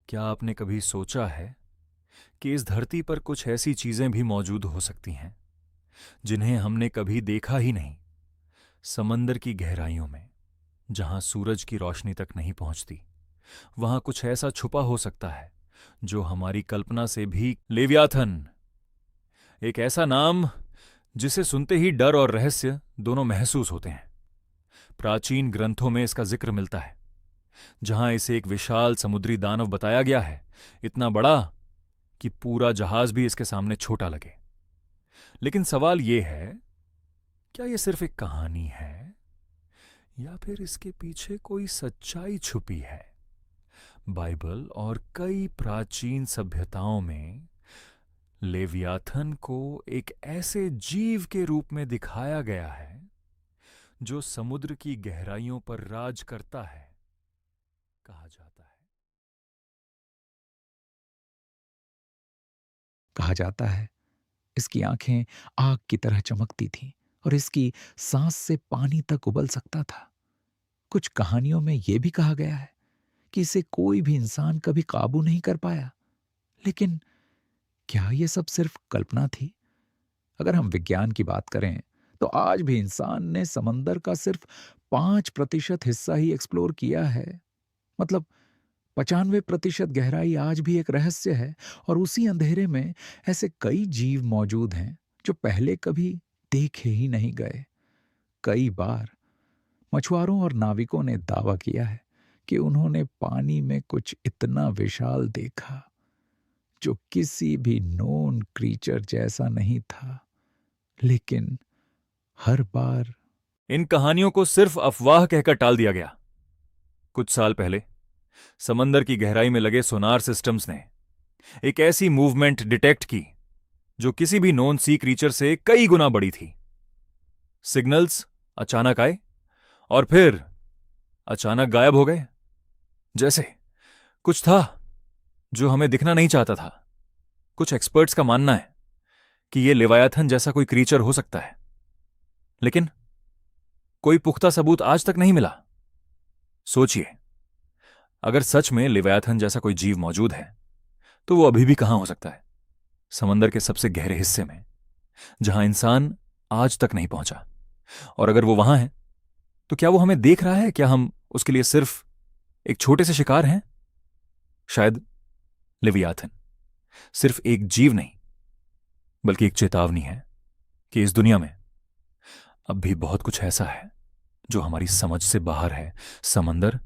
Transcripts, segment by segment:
क्या आपने कभी सोचा है कि इस धरती पर कुछ ऐसी चीजें भी मौजूद हो सकती हैं जिन्हें हमने कभी देखा ही नहीं? समंदर की गहराइयों में, जहां सूरज की रोशनी तक नहीं पहुंचती, वहां कुछ ऐसा छुपा हो सकता है जो हमारी कल्पना से भी। लेवियाथन, एक ऐसा नाम जिसे सुनते ही डर और रहस्य दोनों महसूस होते हैं। प्राचीन ग्रंथों में इसका जिक्र मिलता है, जहां इसे एक विशाल समुद्री दानव बताया गया है, इतना बड़ा कि पूरा जहाज भी इसके सामने छोटा लगे। लेकिन सवाल यह है, क्या यह सिर्फ एक कहानी है या फिर इसके पीछे कोई सच्चाई छुपी है? बाइबल और कई प्राचीन सभ्यताओं में लेवियाथन को एक ऐसे जीव के रूप में दिखाया गया है जो समुद्र की गहराइयों पर राज करता है, कहा जाता है। कहा जाता है इसकी आंखें आग की तरह चमकती थीं और इसकी सांस से पानी तक उबल सकता था। कुछ कहानियों में यह भी कहा गया है कि इसे कोई भी इंसान कभी काबू नहीं कर पाया। लेकिन क्या यह सब सिर्फ कल्पना थी? अगर हम विज्ञान की बात करें तो आज भी इंसान ने समंदर का सिर्फ 5% हिस्सा ही एक्सप्लोर किया है। मतलब 95% गहराई आज भी एक रहस्य है, और उसी अंधेरे में ऐसे कई जीव मौजूद हैं जो पहले कभी देखे ही नहीं गए। कई बार मछुआरों और नाविकों ने दावा किया है कि उन्होंने पानी में कुछ इतना विशाल देखा जो किसी भी नोन क्रीचर जैसा नहीं था। लेकिन हर बार इन कहानियों को सिर्फ अफवाह कहकर टाल दिया गया। कुछ साल पहले समंदर की गहराई में लगे सोनार सिस्टम्स ने एक ऐसी मूवमेंट डिटेक्ट की जो किसी भी नॉन सी क्रीचर से कई गुना बड़ी थी। सिग्नल्स अचानक आए और फिर अचानक गायब हो गए, जैसे कुछ था जो हमें दिखना नहीं चाहता था। कुछ एक्सपर्ट्स का मानना है कि यह लेवायाथन जैसा कोई क्रीचर हो सकता है, लेकिन कोई पुख्ता सबूत आज तक नहीं मिला। सोचिए, अगर सच में लेवायाथन जैसा कोई जीव मौजूद है तो वो अभी भी कहां हो सकता है? समंदर के सबसे गहरे हिस्से में, जहां इंसान आज तक नहीं पहुंचा। और अगर वो वहां है तो क्या वो हमें देख रहा है? क्या हम उसके लिए सिर्फ एक छोटे से शिकार हैं? शायद लेवियाथन सिर्फ एक जीव नहीं, बल्कि एक चेतावनी है कि इस दुनिया में अब भी बहुत कुछ ऐसा है जो हमारी समझ से बाहर है। समंदर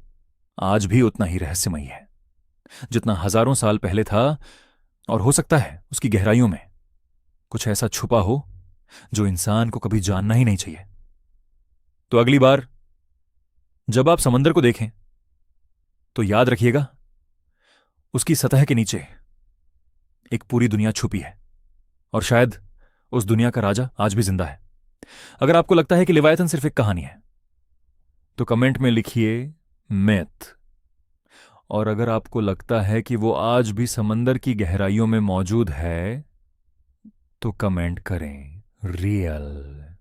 आज भी उतना ही रहस्यमयी है जितना हजारों साल पहले था, और हो सकता है उसकी गहराइयों में कुछ ऐसा छुपा हो जो इंसान को कभी जानना ही नहीं चाहिए। तो अगली बार जब आप समंदर को देखें तो याद रखिएगा, उसकी सतह के नीचे एक पूरी दुनिया छुपी है, और शायद उस दुनिया का राजा आज भी जिंदा है। अगर आपको लगता है कि लेवायतन सिर्फ एक कहानी है तो कमेंट में लिखिए मिथ। और अगर आपको लगता है कि वो आज भी समंदर की गहराइयों में मौजूद है तो कमेंट करें रियल।